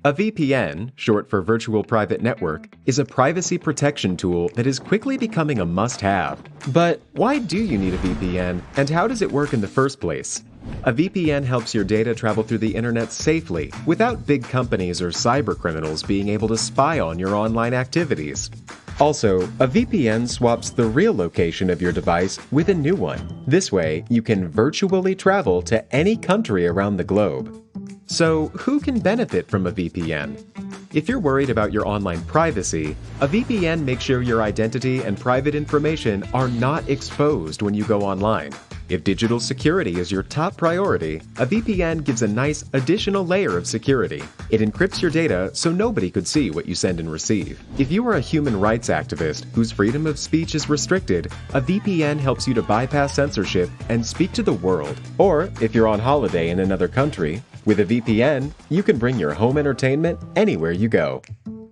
A VPN, short for Virtual Private Network, is a privacy protection tool that is quickly becoming a must-have. But why do you need a VPN, and how does it work in the first place? A VPN helps your data travel through the internet safely, without big companies or cybercriminals being able to spy on your online activities. Also, a VPN swaps the real location of your device with a new one. This way, you can virtually travel to any country around the globe. So, who can benefit from a VPN? If you're worried about your online privacy, a VPN makes sure your identity and private information are not exposed when you go online. If digital security is your top priority, a VPN gives a nice additional layer of security. It encrypts your data so nobody could see what you send and receive. If you are a human rights activist whose freedom of speech is restricted, a VPN helps you to bypass censorship and speak to the world. Or, if you're on holiday in another country, with a VPN, you can bring your home entertainment anywhere you go.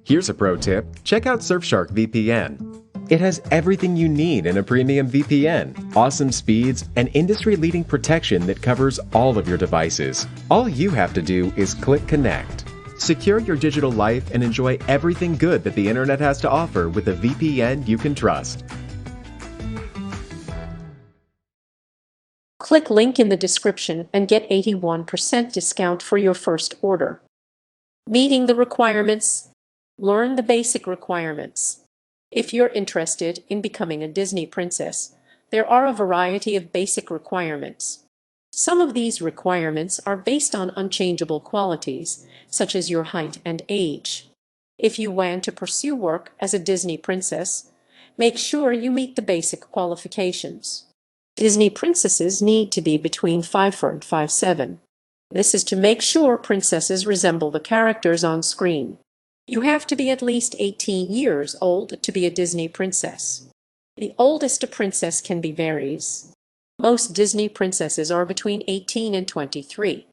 Here's a pro tip: check out Surfshark VPN. It has everything you need in a premium VPN, awesome speeds, and industry-leading protection that covers all of your devices. All you have to do is click connect. Secure your digital life and enjoy everything good that the internet has to offer with a VPN you can trust. Click link in the description and get 81% discount for your first order. Meeting the requirements. Learn the basic requirements. If you're interested in becoming a Disney princess, there are a variety of basic requirements. Some of these requirements are based on unchangeable qualities, such as your height and age. If you want to pursue work as a Disney princess, make sure you meet the basic qualifications. Disney princesses need to be between 5'4" and 5'7". This is to make sure princesses resemble the characters on screen. You have to be at least 18 years old to be a Disney princess. The oldest a princess can be varies. Most Disney princesses are between 18 and 23.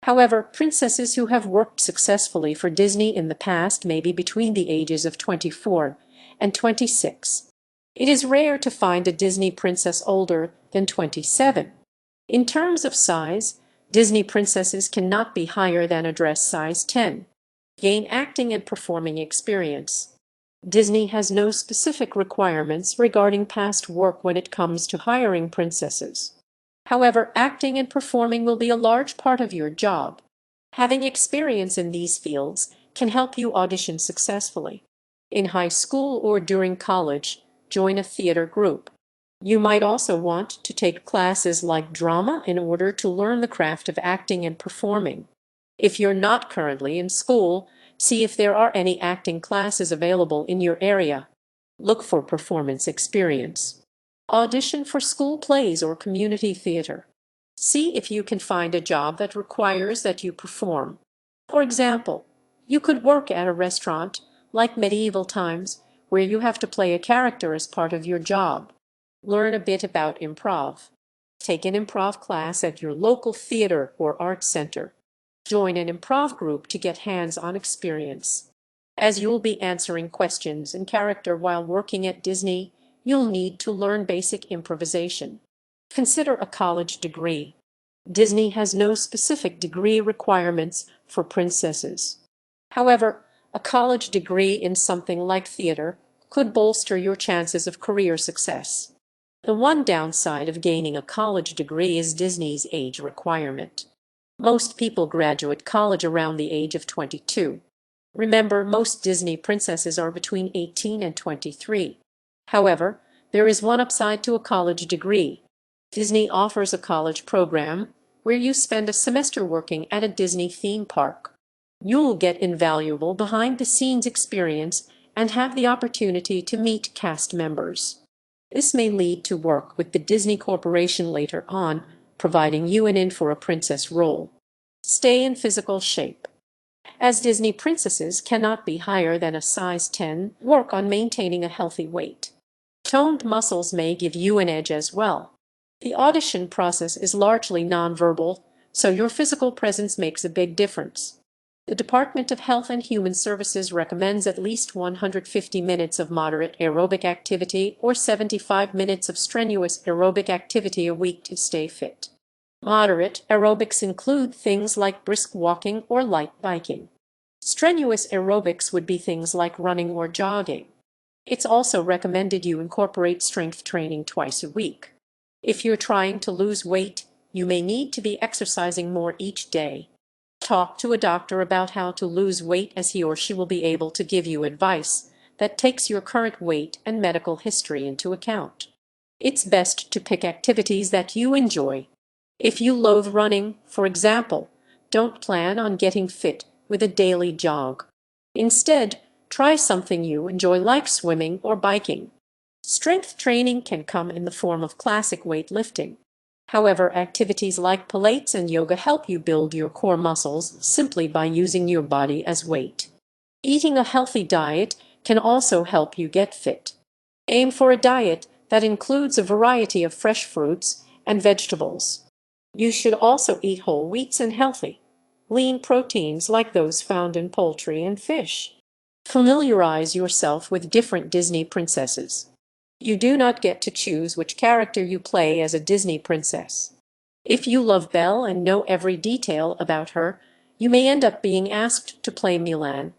However, princesses who have worked successfully for Disney in the past may be between the ages of 24 and 26. It is rare to find a Disney princess older than 27. In terms of size, Disney princesses cannot be higher than a dress size 10. Gain acting and performing experience. Disney has no specific requirements regarding past work when it comes to hiring princesses. However, acting and performing will be a large part of your job. Having experience in these fields can help you audition successfully. In high school or during college, join a theater group. You might also want to take classes like drama in order to learn the craft of acting and performing. If you're not currently in school, see if there are any acting classes available in your area. Look for performance experience. Audition for school plays or community theater. See if you can find a job that requires that you perform. For example, you could work at a restaurant, like Medieval Times, where you have to play a character as part of your job. Learn a bit about improv. Take an improv class at your local theater or art center. Join an improv group to get hands-on experience. As you'll be answering questions in character while working at Disney, you'll need to learn basic improvisation. Consider a college degree. Disney has no specific degree requirements for princesses. However, a college degree in something like theater could bolster your chances of career success. The one downside of gaining a college degree is Disney's age requirement. Most people graduate college around the age of 22. Remember, most Disney princesses are between 18 and 23. However, there is one upside to a college degree. Disney offers a college program where you spend a semester working at a Disney theme park. You'll get invaluable behind-the-scenes experience and have the opportunity to meet cast members. This may lead to work with the Disney Corporation later on, providing you an in for a princess role. Stay in physical shape. As Disney princesses cannot be higher than a size 10, work on maintaining a healthy weight. Toned muscles may give you an edge as well. The audition process is largely nonverbal, so your physical presence makes a big difference. The Department of Health and Human Services recommends at least 150 minutes of moderate aerobic activity or 75 minutes of strenuous aerobic activity a week to stay fit. Moderate aerobics include things like brisk walking or light biking. Strenuous aerobics would be things like running or jogging. It's also recommended you incorporate strength training twice a week. If you're trying to lose weight, you may need to be exercising more each day. Talk to a doctor about how to lose weight, as he or she will be able to give you advice that takes your current weight and medical history into account. It's best to pick activities that you enjoy. If you loathe running, for example, don't plan on getting fit with a daily jog. Instead, try something you enjoy like swimming or biking. Strength training can come in the form of classic weightlifting. However, activities like Pilates and yoga help you build your core muscles simply by using your body as weight. Eating a healthy diet can also help you get fit. Aim for a diet that includes a variety of fresh fruits and vegetables. You should also eat whole wheats and healthy, lean proteins like those found in poultry and fish. Familiarize yourself with different Disney princesses. You do not get to choose which character you play as a Disney princess. If you love Belle and know every detail about her, you may end up being asked to play Mulan.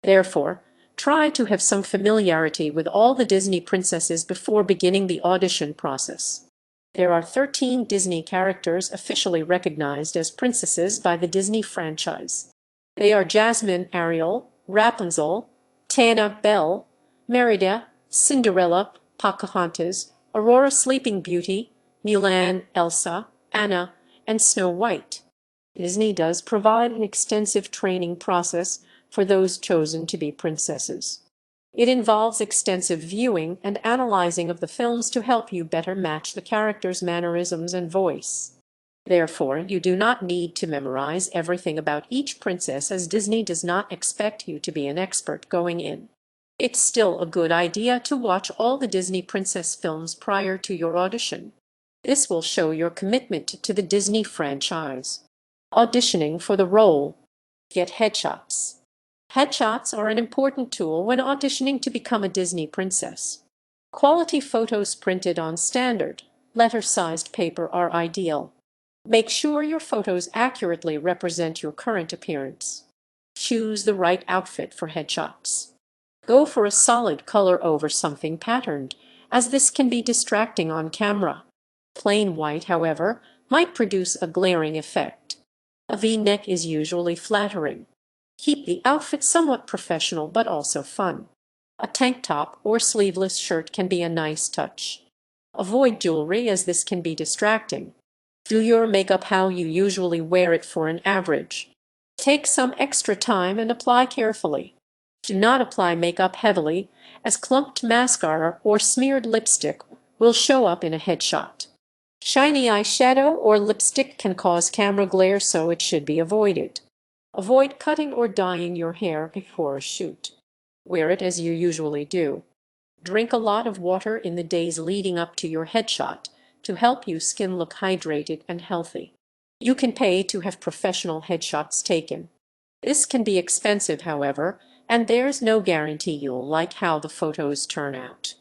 Therefore, try to have some familiarity with all the Disney princesses before beginning the audition process. There are 13 Disney characters officially recognized as princesses by the Disney franchise. They are Jasmine, Ariel, Rapunzel, Tana, Belle, Merida, Cinderella, Pocahontas, Aurora, Sleeping Beauty, Mulan, Elsa, Anna, and Snow White. Disney does provide an extensive training process for those chosen to be princesses. It involves extensive viewing and analyzing of the films to help you better match the characters' mannerisms and voice. Therefore, you do not need to memorize everything about each princess, as Disney does not expect you to be an expert going in. It's still a good idea to watch all the Disney princess films prior to your audition. This will show your commitment to the Disney franchise. Auditioning for the role. Get headshots. Headshots are an important tool when auditioning to become a Disney princess. Quality photos printed on standard, letter-sized paper are ideal. Make sure your photos accurately represent your current appearance. Choose the right outfit for headshots. Go for a solid color over something patterned, as this can be distracting on camera. Plain white, however, might produce a glaring effect. A V-neck is usually flattering. Keep the outfit somewhat professional but also fun. A tank top or sleeveless shirt can be a nice touch. Avoid jewelry, as this can be distracting. Do your makeup how you usually wear it for an average. Take some extra time and apply carefully. Do not apply makeup heavily, as clumped mascara or smeared lipstick will show up in a headshot. Shiny eyeshadow or lipstick can cause camera glare, so it should be avoided. Avoid cutting or dyeing your hair before a shoot. Wear it as you usually do. Drink a lot of water in the days leading up to your headshot to help your skin look hydrated and healthy. You can pay to have professional headshots taken. This can be expensive, however, and there's no guarantee you'll like how the photos turn out.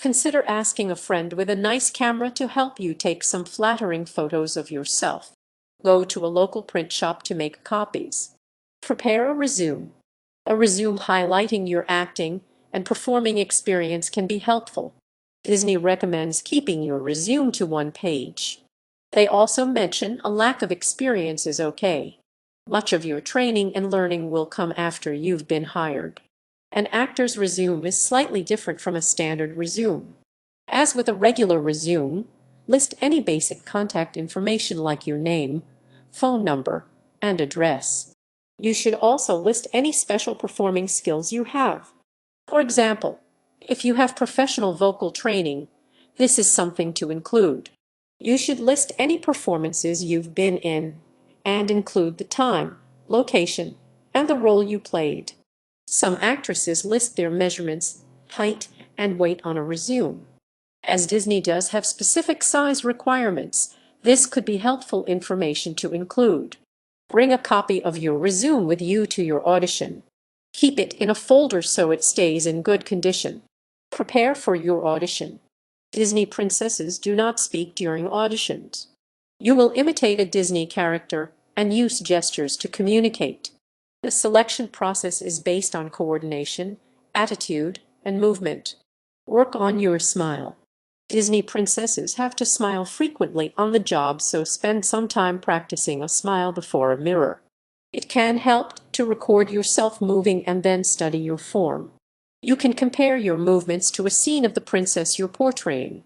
Consider asking a friend with a nice camera to help you take some flattering photos of yourself. Go to a local print shop to make copies. Prepare a resume. A resume highlighting your acting and performing experience can be helpful. Disney recommends keeping your resume to one page. They also mention a lack of experience is okay. Much of your training and learning will come after you've been hired. An actor's resume is slightly different from a standard resume. As with a regular resume, list any basic contact information like your name, phone number, and address. You should also list any special performing skills you have. For example, if you have professional vocal training, this is something to include. You should list any performances you've been in and include the time, location, and the role you played. Some actresses list their measurements, height, and weight on a resume. As Disney does have specific size requirements, this could be helpful information to include. Bring a copy of your resume with you to your audition. Keep it in a folder so it stays in good condition. Prepare for your audition. Disney princesses do not speak during auditions. You will imitate a Disney character and use gestures to communicate. The selection process is based on coordination, attitude, and movement. Work on your smile. Disney princesses have to smile frequently on the job, so spend some time practicing a smile before a mirror. It can help to record yourself moving and then study your form. You can compare your movements to a scene of the princess you're portraying.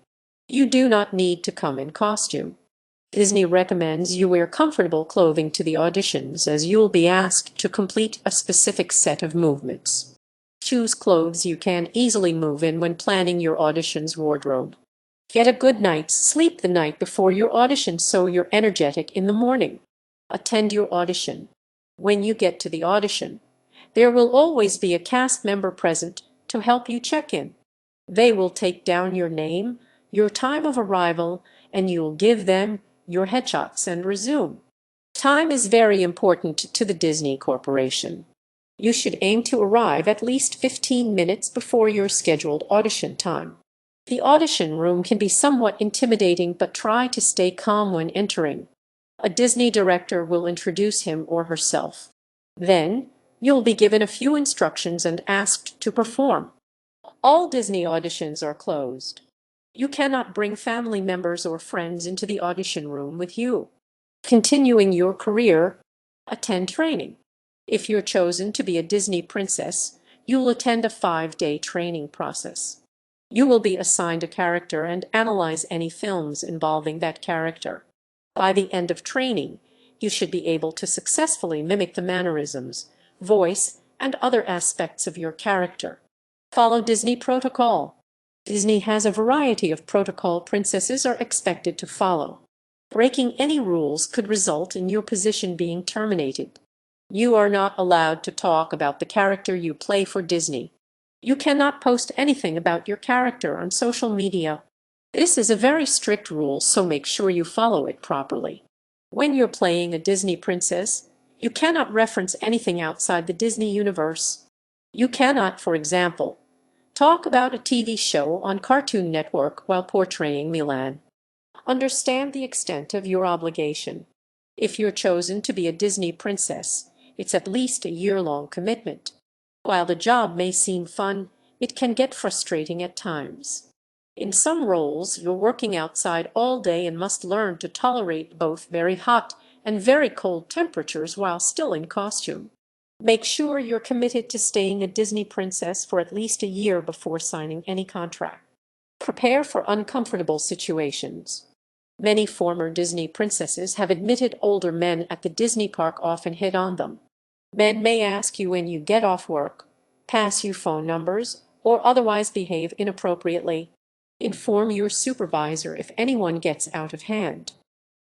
You do not need to come in costume. Disney recommends you wear comfortable clothing to the auditions, as you'll be asked to complete a specific set of movements. Choose clothes you can easily move in when planning your audition's wardrobe. Get a good night's sleep the night before your audition so you're energetic in the morning. Attend your audition. When you get to the audition, there will always be a cast member present to help you check in. They will take down your name, your time of arrival, and you'll give them your headshots and resume. Time is very important to the Disney Corporation. You should aim to arrive at least 15 minutes before your scheduled audition time. The audition room can be somewhat intimidating, but try to stay calm when entering. A Disney director will introduce him or herself. Then, you'll be given a few instructions and asked to perform. All Disney auditions are closed. You cannot bring family members or friends into the audition room with you. Continuing your career, attend training. If you're chosen to be a Disney princess, you'll attend a 5-day training process. You will be assigned a character and analyze any films involving that character. By the end of training, you should be able to successfully mimic the mannerisms, voice, and other aspects of your character. Follow Disney protocol. Disney has a variety of protocol princesses are expected to follow. Breaking any rules could result in your position being terminated. You are not allowed to talk about the character you play for Disney. You cannot post anything about your character on social media. This is a very strict rule, so make sure you follow it properly. When you're playing a Disney princess, you cannot reference anything outside the Disney universe. You cannot, for example, talk about a TV show on Cartoon Network while portraying Mulan. Understand the extent of your obligation. If you're chosen to be a Disney princess, it's at least a year-long commitment. While the job may seem fun, it can get frustrating at times. In some roles, you're working outside all day and must learn to tolerate both very hot and very cold temperatures while still in costume. Make sure you're committed to staying a Disney princess for at least a year before signing any contract. Prepare for uncomfortable situations. Many former Disney princesses have admitted older men at the Disney park often hit on them. Men may ask you when you get off work, pass you phone numbers, or otherwise behave inappropriately. Inform your supervisor if anyone gets out of hand.